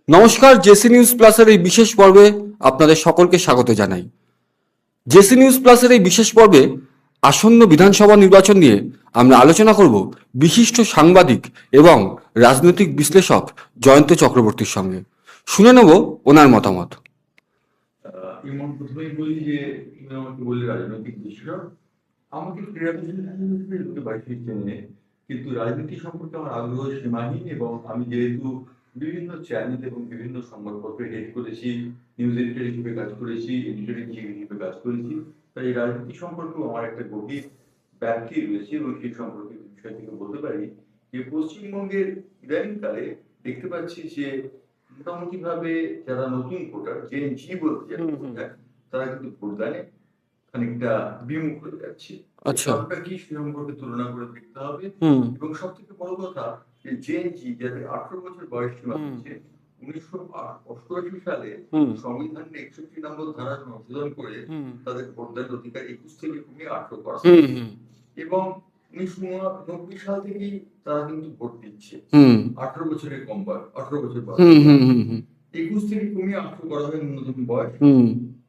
নমস্কার, JC news প্লাসের এই বিশেষ পর্বে আপনাদের সকলকে স্বাগত জানাই। জেসি নিউজ প্লাসের এই বিশেষ পর্বে আসন্ন বিধানসভা নির্বাচন নিয়ে আমরা আলোচনা করব বিশিষ্ট সাংবাদিক এবং রাজনৈতিক বিশ্লেষক জয়ন্ত চক্রবর্তীর সঙ্গে। শুনে নেব ওনার মতামত। ইমন প্রথমেই বলি যে তুমি আমাকে বললে রাজনৈতিক বিশ্লেষক, আমাকে ক্রীড়া বিশ্লেষক হিসেবে লোকে বাইরে চেনে, কিন্তু রাজনীতি সম্পর্কে আমার আগ্রহ সীমাহীন। এবং আমি যেহেতু বিভিন্ন চ্যানেল এবং বিভিন্ন সংবাদপত্রে হেড করেছি, নিউজ এডিটর হিসেবে কাজ করেছি, এডিটর হিসেবে কাজ করেছি, তাই রাজনীতি সম্পর্কেও আমার একটা গভীর ব্যাপ্তি রয়েছে। এবং সেই সম্পর্কে বিষয় থেকে বলতে পারি যে পশ্চিমবঙ্গের ইদানিংকালে দেখতে পাচ্ছি যে মোটামুটি ভাবে যারা নতুন ভোটার, যে জি বলতে যারা ভোটার, তারা কিন্তু ভোটদানে খানিকটা বিমুখ হয়ে যাচ্ছে। আচ্ছা। কারণটা কি সে সম্পর্কে তুলনা করে দেখতে হবে। এবং সব থেকে বড় কথা যে জি যাদের 18 বছর বয়স সীমা আছে, 1988 সালে সংবিধানের 61 নম্বর ধারা সংশোধন করে তাদের ভোটদানের অধিকার 21 থেকে কমিয়ে 18 করা হয়েছে। এবং 1990 সাল থেকেই তারা কিন্তু ভোট দিচ্ছে 18 বছরের কম বয়স, 18 বছর বয়স 21 থেকে কমিয়ে 18 করা হয় ন্যূনতম বয়স।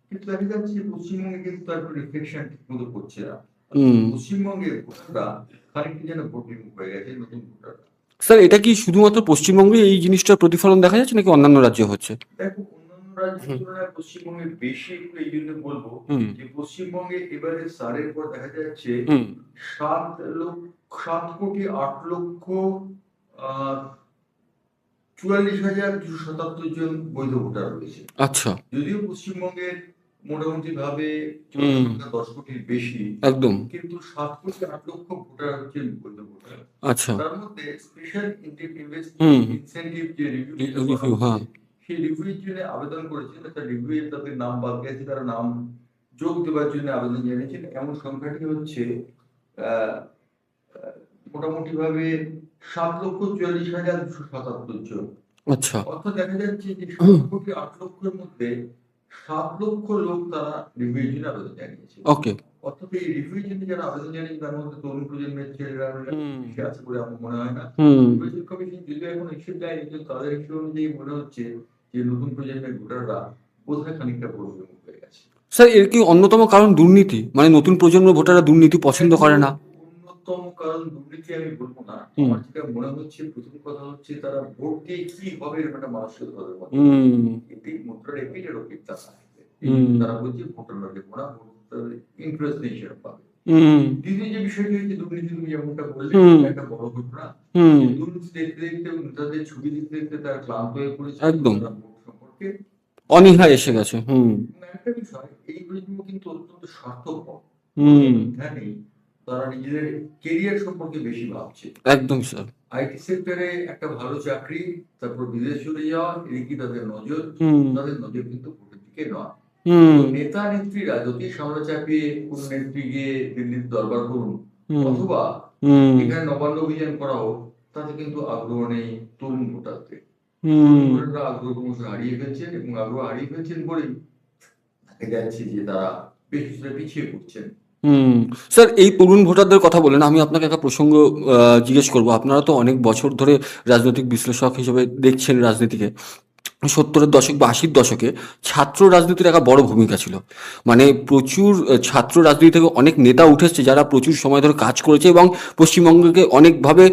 কিন্তু দেখা যাচ্ছে পশ্চিমবঙ্গে কিন্তু তার রিফ্লেকশন ঠিক মতো করছে না। পশ্চিমবঙ্গের ভোটাররা খানিকটা যেন ভোট বিমুখ হয়ে গেছে, নতুন ভোটাররা। স্যার, এটা কি শুধুমাত্র পশ্চিমবঙ্গে এই জিনিসটার প্রতিফলন দেখা যাচ্ছে নাকি অন্যান্য রাজ্যে হচ্ছে? দেখো, অন্যান্য রাজ্যের তুলনায় পশ্চিমবঙ্গে বেশি একটু, এই জন্য বলবো যে পশ্চিমবঙ্গে এবারে সারের পর দেখা যাচ্ছে 7,48,277 জন বৈধ ভোটার রয়েছে। আচ্ছা। যদিও পশ্চিমবঙ্গের মোটামুটি ভাবে 10 কোটির বেশি, একদম, কিন্তু 7,08,00,000 ভোটার হচ্ছেন বৈধ ভোটার। আচ্ছা। তার মধ্যে স্পেশাল ইনসেনটিভ যে রিভিউ, হ্যাঁ, সেই রিভিউর জন্য আবেদন করেছেন, তার রিভিউ তাদের নাম বাদ গেছে, তারা নাম যোগ দেওয়ার জন্য আবেদন জানিয়েছেন। এমন সংখ্যাটি হচ্ছে মোটামুটি ভাবে 7,44,277 জন। আচ্ছা। অর্থাৎ দেখা যাচ্ছে যে 7,08,00,000 মধ্যে 7,00,000 লোক তারা রিভিউর জন্য আবেদন জানিয়েছে। ওকে। অর্থাৎ এই রিভিউর জন্য যারা আবেদন জানিয়েছে তার মধ্যে তরুণ প্রজন্মের ছেলেরা বেশি আছে বলে আমার মনে হয় না। নির্বাচন কমিশন যদিও এখন হিসেব দেয়নি, কিন্তু তাদের হিসেব অনুযায়ী মনে হচ্ছে যে নতুন প্রজন্মের ভোটাররা বোধহয় খানিকটা ভোট বিমুখ হয়ে গেছে। স্যার, এর কি অন্যতম কারণ দুর্নীতি? মানে নতুন প্রজন্মের ভোটাররা দুর্নীতি পছন্দ করে না? অন্যতম কারণ দুর্নীতি আমি বলবো না। আমার যেটা মনে হচ্ছে, প্রথম কথা হচ্ছে তারা ভোট দিয়ে কি হবে এরকম একটা মানসিক ধরে মধ্যে এটি মুদ্রার এপিটের ওপিট তারা বলছে ভোটাররা দেবো না, ইন্টারেস্ট নেই সেরকম পাবে। দ্বিতীয় যে বিষয়টি হচ্ছে দুর্নীতি, তুমি যেমনটা বললে একটা বড় ঘটনা। দুর্নীতি দেখতে দেখতে এবং নেতাদের ছবি দেখতে দেখতে তারা ক্লান্ত হয়ে পড়েছে। একদম ভোট সম্পর্কে অনীহা এসে গেছে। একটা বিষয়, এই প্রজন্ম কিন্তু অত্যন্ত স্বার্থপর। জানি তারা নিজেদের কেরিয়ার সম্পর্কে বেশি ভাবছে। একদম স্যার। আইটি সেক্টরে একটা ভালো চাকরি, তারপর বিদেশ চলে যাওয়া, এদিকে তাদের নজর, তাদের নজর কিন্তু ভোটের দিকে নয়। নেতা নেত্রীরা যদি সামনে চাপিয়ে কোন নেত্রী গিয়ে দিল্লির দরবার করুন অথবা এখানে নবান্ন অভিযান করা হোক, তাতে কিন্তু আগ্রহ নেই তরুণ ভোটারদের। ভোটাররা আগ্রহ ক্রমশ হারিয়ে ফেলছেন, এবং আগ্রহ হারিয়ে ফেলছেন বলেই দেখা যাচ্ছে যে তারা বেশ কিছুটা পিছিয়ে পড়ছেন। স্যার, এই তরুণ ভোটারদের কথা বলেন, আমি আপনাকে একটা প্রসঙ্গ জিজ্ঞেস করবো। আপনারা তো অনেক বছর ধরে রাজনৈতিক বিশ্লেষক হিসেবে দেখছেন রাজনীতিকে। 70-এর দশক বা 80-র দশকে ছাত্র রাজনীতির একটা বড় ভূমিকা ছিল। মানে প্রচুর ছাত্র রাজনীতি থেকে অনেক নেতা উঠেছে যারা প্রচুর সময় ধরে কাজ করেছে এবং পশ্চিমবঙ্গকে অনেকভাবে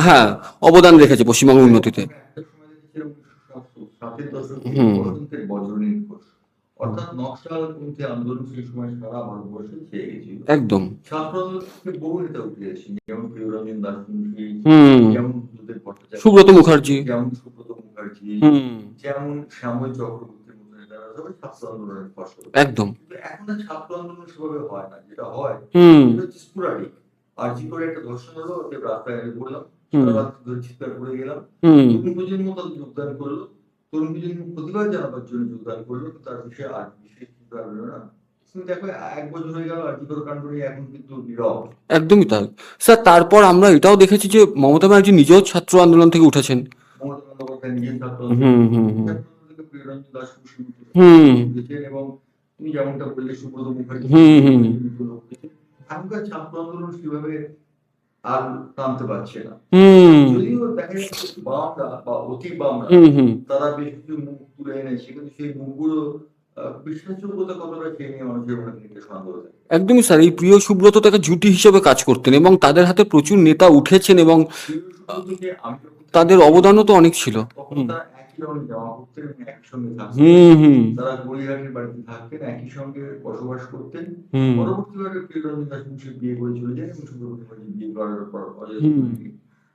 হ্যাঁ অবদান রেখেছে পশ্চিমবঙ্গের উন্নতিতে। অর্থাৎ নকশালপন্থী আন্দোলন সেই সময় সারা ভারতবর্ষে ছেয়ে গেছিল। একদম। ছাত্র আন্দোলন থেকে বহু নেতা উঠে এসেছেন, যেমন প্রিয়রঞ্জন দাশমুন্সী, যেমন সুব্রত মুখার্জি, যেমন শ্যামল চক্রবর্তীর মতো নেতারা সবাই ছাত্র আন্দোলনের ফসল। একদম। কিন্তু এখন আর ছাত্র আন্দোলন সেভাবে হয় না। যেটা হয় স্পোরাডিক। আর জি করে একটা ধর্ষণ হলো, রাস্তায় বললাম, চিৎকার করে গেলাম, তরুণ প্রজন্ম তাদের যোগদান করলো, তরুণ প্রজন্ম প্রতিবাদ জানাবার জন্য যোগদান করলো, তার বিষয়ে আর বিশেষ কিছু আর হলো না। দেখো, 1 বছর হয়ে গেল আরজিকর কাণ্ড নিয়ে এখন কিন্তু নীরব। একদমই তাই স্যার। তারপর আমরা এটাও দেখেছি যে মমতা ব্যানার্জি নিজেও ছাত্র আন্দোলন থেকে উঠেছেন। মমতা বন্দ্যোপাধ্যায় নিজের ছাত্র আন্দোলন থেকে প্রিয়রঞ্জন দাশমুন্সী এবং তুমি যেমনটা বললে সুব্রত মুখার্জি, এখনকার ছাত্র আন্দোলন সেভাবে আর টানতে পারছে না। হুম যদিও দেখা যাচ্ছে বামরা বা অতি বামরা হুম হুম তারা বেশ কিছু মুখ তুলে এনেছে, কিন্তু সেই মুখগুলো বিশ্বাসযোগ্যতা কতটা সে নিয়ে মানুষের মনে কিন্তু সন্দেহ থাকে। একদমই স্যার, এই প্রিয় সুব্রত তাকে জুটি হিসেবে কাজ করতেন এবং তাদের হাতে প্রচুর নেতা উঠেছেন এবং প্রিয় সুব্রতকে আমি যখন তাকে তাদের চিনি অবদানও তো অনেক ছিল। তখন হুম তারা একই রঙের জামা পরতেন এবং একই সঙ্গে থাকতেন। হুম হুম তারা গড়িয়াহাটের বাড়িতে থাকতেন, একই সঙ্গে বসবাস করতেন। হুম পরবর্তীকালে প্রিয়রঞ্জন দাশবংশী বিয়ে করে চলে যান এবং সুব্রত মুখার্জি বিয়ে করার পর অজয় হুম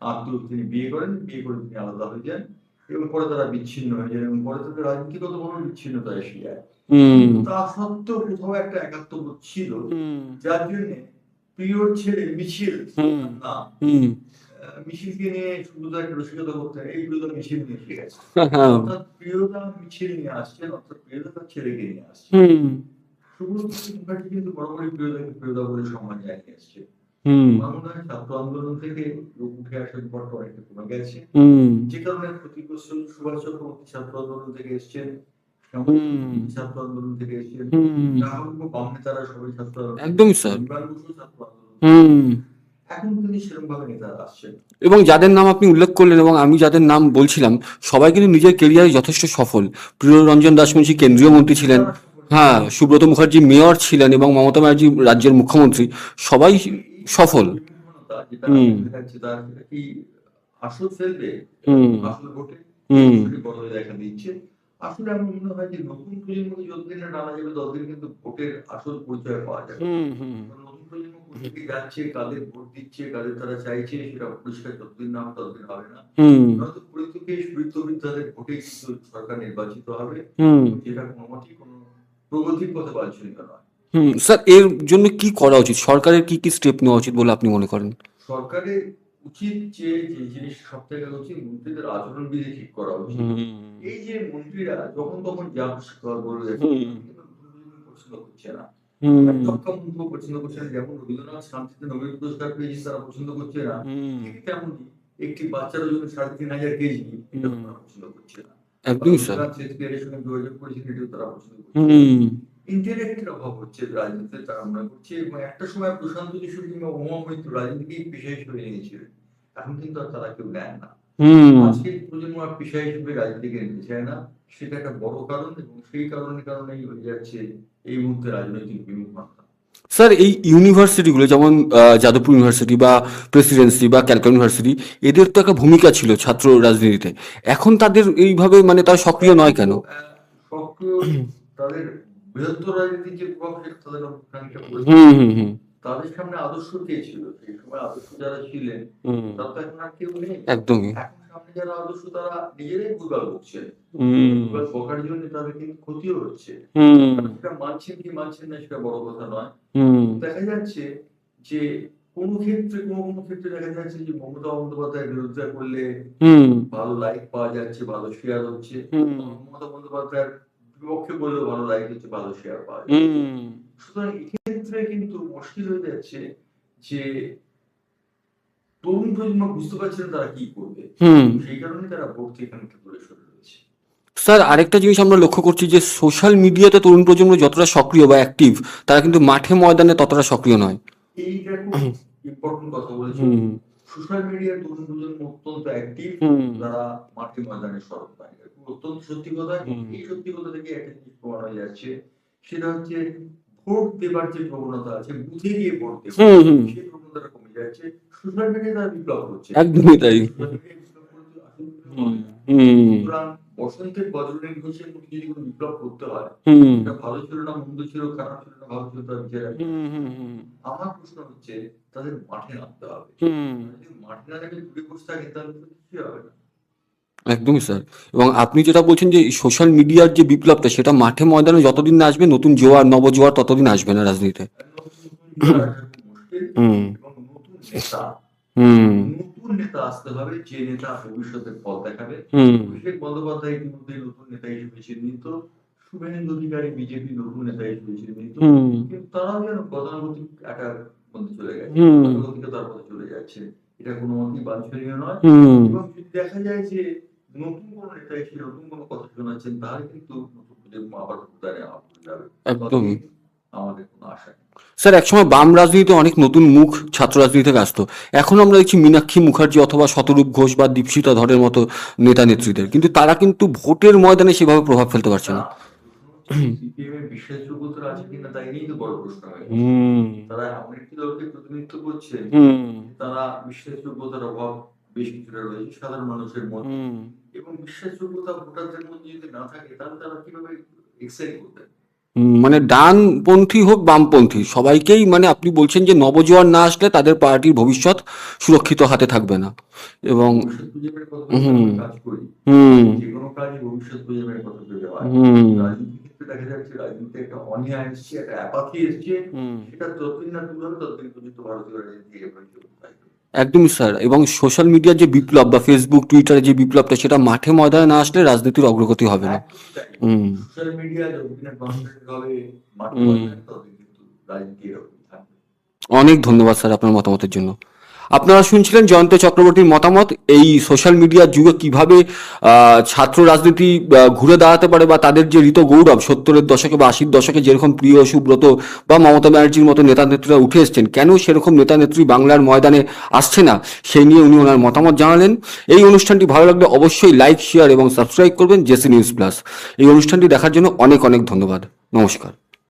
আত্মীয় তিনি বিয়ে করেন, বিয়ে করে তিনি আলাদা হয়ে যান এবং পরে তারা বিচ্ছিন্ন হয়ে যান এবং পরে তাদের রাজনীতিগত কোনো বিচ্ছিন্নতা এসে যায়। হুম কিন্তু তা সত্ত্বেও কোথাও একটা একাত্মবোধ ছিল, হুম যার জন্য প্রিয়র ছেলে মিছিল, হুম তার নাম, হুম মিছিলকে নিয়ে সুব্রত একটা রসিকতা করতেন, এই প্রিয়দা মিছিল নিয়ে এসে গেছে। হ্যাঁ অর্থাৎ প্রিয়দা মিছিল নিয়ে আসছেন, অর্থাৎ প্রিয়দা তার ছেলেকে নিয়ে আসছেন। হুম সুব্রত মুখার্জি কিন্তু বরাবরই প্রিয়দাকে প্রিয়দা বলে সম্মান জানিয়ে আসছে। হুম আমার মনে হয় ছাত্র আন্দোলন থেকে লোক উঠে আসার পরটা অনেকটা কমে গেছে, হুম যে কারণে ক্ষতিগ্রস্ত সুভাষ চক্রবর্তী ছাত্র আন্দোলন থেকে এসছেন, শ্যামল হুম চক্রবর্তী ছাত্র আন্দোলন থেকে এসছেন, হুম রাহুল বাম নেতারা সবাই ছাত্র আন্দোলন থেকে একদমই এসছেন, স্যার। বিমান বসু ছাত্র আন্দোলন থেকে হুম এসছেন। এখন কিন্তু সেরকম ভাবে নেতারা আসছেন। এবং যাদের নাম আপনি উল্লেখ করলেন এবং আমি যাদের নাম বলছিলাম সবাই কিন্তু নিজের কেরিয়ারে যথেষ্ট সফল। প্রিয়রঞ্জন দাশমুন্সী কেন্দ্রীয় মন্ত্রী ছিলেন, নেতারা সফল হ্যাঁ ছিলেন। সুব্রত মুখার্জি মেয়র ছিলেন এবং মমতা ব্যানার্জি রাজ্যের মুখ্যমন্ত্রী, সবাই এই যে সফল। বিমূঢ়তা যেটা হুম দেখা যাচ্ছে, তার সেটা কি আসল ফেলবে হুম আসল ভোটে, এই হুম বিষয়টি বড় হয়ে দেখা দিচ্ছে। আসলে আমার মনে হয় যে নতুন প্রজন্মকে যতদিন না টানা যাবে ততদিন কিন্তু ভোটের আসল পরিচয় পাওয়া যাবে না। হুম হুম কারণ নতুন প্রজন্ম কোথেকে যাচ্ছে, কাদের ভোট দিচ্ছে, কাদের তারা চাইছে, সেটা পরিষ্কার যতদিন না হবে ততদিন হবে না। হুম নয়তো পরিতোষে বৃদ্ধ বৃদ্ধাদের ভোটেই কিন্তু সরকার নির্বাচিত হবে হুম এবং যেটা কোনো মতেই কোনো প্রগতির পথে বাঞ্ছনীয় নয়। হুম স্যার, এর জন্য কি করা উচিত, সরকারের কি কি স্টেপ নেওয়া উচিত বলে আপনি মনে করেন? সরকারের উচিত যে জিনিস সব থেকে উচিত, মন্ত্রীদের আচরণবিধি ঠিক করা উচিত। হুম এই যে মন্ত্রীরা যখন তখন যা খুশি বলে যাচ্ছে, হুম তাতে কিন্তু নতুন প্রজন্ম পছন্দ করছে না। হুম একদক্কা মন্তব্য পছন্দ করছে না, যেমন রবীন্দ্রনাথ শান্তিতে নোবেল পুরস্কার পেয়েছেন তারা পছন্দ করছে না, হুম ঠিক তেমনই একটি বাচ্চার ওজন ৩,৫০০ কেজি, এটা হুম তারা পছন্দ করছে না। বা একদমই স্যার। রবীন্দ্রনাথ শেক্সপিয়ারের সঙ্গে যোগাযোগ করেছেন, এটাও তারা পছন্দ করছে না। হুম ইন্টেলেক্টের অভাব হচ্ছে রাজনীতিতে, তারা মনে করছে। এবং একটা সময় প্রশান্ত কিশোর কিংবা উমা মৈত্র রাজনীতিকেই পেশা হিসেবে নিয়েছিলেন, এখন কিন্তু আর তারা কেউ নেন না। হুম আজকের প্রজন্ম আর পেশা হিসেবে রাজনীতিকে নিতে চায় না, সেটা একটা বড় কারণ এবং সেই কারণেই হয়ে যাচ্ছে এই মুহূর্তে রাজনৈতিক বিমুখতা। স্যার, এই ইউনিভার্সিটিগুলো যেমন যাদবপুর ইউনিভার্সিটি বা প্রেসিডেন্সি বা ক্যালকাটা ইউনিভার্সিটি, এদের তো একটা ভূমিকা ছিল ছাত্র রাজনীতিতে, এখন তাদের এইভাবে মানে তারা তারা সক্রিয় নয় কিন্তু কেন? সক্রিয়, তাদের বৃহত্তর রাজনীতির যে প্রভাব সেটা তাদের খানিকটা পড়েছে। হুম হুম হুম তাদের সামনে আদর্শ কে ছিল? সেই সময় আদর্শ যারা ছিলেন, হুম তারা তো এখন আর কেউ নেই। একদমই। এখন সামনে যারা আদর্শ তারা নিজেরাই ভুলভাল বকছেন। এবং হুম ভুলভাল বকার জন্য তাদের কিন্তু ক্ষতিও হচ্ছে। হুম তারা সেটা মানছেন কি মানছেন না সেটা বড় কথা নয়। হুম কিন্তু দেখা যাচ্ছে যে কোনো ক্ষেত্রে দেখা যাচ্ছে যে মমতা বন্দ্যোপাধ্যায়ের বিরোধিতা করলে হুম ভালো লাইক পাওয়া যাচ্ছে, ভালো শেয়ার হচ্ছে। হুম মমতা বন্দ্যোপাধ্যায়ের বিপক্ষে বললেও ভালো লাইক হচ্ছে, ভালো শেয়ার পাওয়া যাচ্ছে। হুম সুতরাং এক্ষেত্রে কিন্তু মুশকিল হয়ে যাচ্ছে যে তরুণ প্রজন্ম বুঝতে পারছে না তারা কি করবে। হুম সেই কারণে তারা ভোট থেকে খানিকটা দূরে সরে রয়েছে। স্যার, আরেকটা জিনিস আমরা লক্ষ্য করছি যে সোশ্যাল মিডিয়াতে তরুণ প্রজন্ম যতটা সক্রিয় বা অ্যাক্টিভ, তারা কিন্তু মাঠে ময়দানে ততটা সক্রিয় নয়। এইটা খুব ইম্পর্টেন্ট কথা বলেছেন। হুম সোশ্যাল মিডিয়ার তরুণ প্রজন্ম অত্যন্ত অ্যাক্টিভ, হুম তারা মাঠে ময়দানে সরব না। এটা খুব অত্যন্ত সত্যি কথা এবং হুম এই সত্যি কথা থেকে একটা জিনিস প্রমাণ হয়ে যাচ্ছে। সেটা হচ্ছে ভোট দেবার যে প্রবণতা আছে, বুথে গিয়ে ভোট দেব, হুম হুম সেই প্রবণতাটা কমে যাচ্ছে। সোশ্যাল মিডিয়ায় তারা বিপ্লব করছে। একদমই তাই। সোশ্যাল মিডিয়ায় বিপ্লব করে তো আসল বিপ্লব হুম হবে না। হুম সুতরাং বসন্তের বজ্রনীল ঘোষের মতো যদি কোনো বিপ্লব করতে হয়, হুম সেটা ভালো ছিল না মন্দ ছিল, খারাপ ছিল না ভালো ছিল, তার বিচার আমি হুম করছি না। হুম হুম আমার প্রশ্ন হচ্ছে তাদের মাঠে নামতে হবে। হুম তারা যদি মাঠে না নেমে দূরে বসে থাকে তাহলে তো কিছুই হবে না। একদমই স্যার। এবং আপনি যেটা বলছেন যে সোশ্যাল মিডিয়ার যে বিপ্লবটা, সেটা মাঠে ময়দানে যতদিন না আসবে, নতুন জোয়ার নবজোয়ার ততদিন আসবে না রাজনীতিতে। নতুন জোয়ার আসা খুব মুশকিল হুম এবং হুম নতুন নেতা আসতে হবে, যে নেতা ভবিষ্যতের পথ দেখাবে। হুম অভিষেক বন্দ্যোপাধ্যায় ইতিমধ্যে নতুন নেতা হিসেবে চিহ্নিত, শুভেন্দু অধিকারী বিজেপি নতুন নেতা হিসেবে চিহ্নিত, হুম কিন্তু তারাও যেন গতানুগতিক একার মধ্যে চলে গেছে, হুম গতানুগতিকতার পথে চলে যাচ্ছে। এটা কোনো মতেই বাঞ্ছনীয় নয়। হুম এবং যদি দেখা যায় যে নতুন কোনো নেতা এসে নতুন কোনো কথা শোনাচ্ছেন, তাহলে কিন্তু নতুন প্রজন্ম আবার ভোটদানে আওয়াজ হয়ে যাবে। একদমই। ততদিন আমাদের কোনো আশা নেই। স্যার একসময় বাম রাজনীতিতে অনেক নতুন মুখ ছাত্র রাজনীতি থেকে আসতো, এখন আমরা দেখছি মীনাক্ষী মুখার্জি অথবা শতরূপ ঘোষ বা দীপশিতা ধরের মতো নেতা নেত্রীদের, কিন্তু তারা কিন্তু ভোটের ময়দানে সেভাবে প্রভাব ফেলতে পারছে না। সিপিএম এর বিশ্বাসযোগ্যতা আছে কিনা তাই নিয়েই তো বড় প্রশ্ন হয়ে গেছে। হুম তারা এমন একটি দলকে প্রতিনিধিত্ব করছে, হুম তারা বিশ্বাসযোগ্যতার অভাব বেশ কিছুটা রয়েছে সাধারণ মানুষের মধ্যে, হুম এবং বিশ্বাসযোগ্যতা ভোটারদের মধ্যে যদি না থাকে তাহলে তারা কিভাবে এক্সাইট করবে? মানে ডানপন্থী হোক বামপন্থী সবাইকেই, মানে আপনি বলছেন যে নবজোয়ান না আসলে তাদের পার্টির ভবিষ্যৎ সুরক্ষিত হাতে থাকবে না। এবং ভবিষ্যৎ প্রজন্মের কথা ভেবে হুম আমরা কাজ করি, হুম যে কোনো কাজই ভবিষ্যৎ প্রজন্মের কথা ভেবে হয়। হুম রাজনীতির ক্ষেত্রে দেখা যাচ্ছে রাজনীতিতে একটা অনীহা এসছে, একটা অ্যাপাথি এসছে, হুম সেটা যতদিন না দূর হবে ততদিন পর্যন্ত ভারতীয় রাজনীতি এভাবে চলতে থাকবে। একদমই স্যার। এবং সোশ্যাল মিডিয়ার যে বিপ্লব বা ফেসবুক টুইটারে যে বিপ্লবটা, সেটা মাঠে ময়দানে না আসলে রাজনীতির অগ্রগতি হবে না। একদমই তাই। হুম সোশ্যাল মিডিয়া যতদিন না কনসেন্ট্রেট হবে মাঠে হুম ময়দানে, ততদিন কিন্তু রাজনীতি এরকম থাকবে। অনেক ধন্যবাদ স্যার আপনার মতামতের জন্য। আপনারা শুনছিলেন জয়ন্ত চক্রবর্তীর মতামত, এই সোশ্যাল মিডিয়ার যুগে কিভাবে ছাত্র রাজনীতি ঘুরে দাঁড়াতে পারে, বা তাদের যে ঋত গৌরব 70-এর দশকে বা 80-র দশকে যেরকম প্রিয় সুব্রত বা মমতা ব্যানার্জির মতো নেতা নেত্রীরা উঠে এসছেন, কেন সেরকম নেতা নেত্রী বাংলার ময়দানে আসছে না, সেই নিয়ে উনি ওনার মতামত জানালেন। এই অনুষ্ঠানটি ভালো লাগলে অবশ্যই লাইক, শেয়ার এবং সাবস্ক্রাইব করবেন জেসি নিউজ প্লাস। এই অনুষ্ঠানটি দেখার জন্য অনেক অনেক ধন্যবাদ। নমস্কার।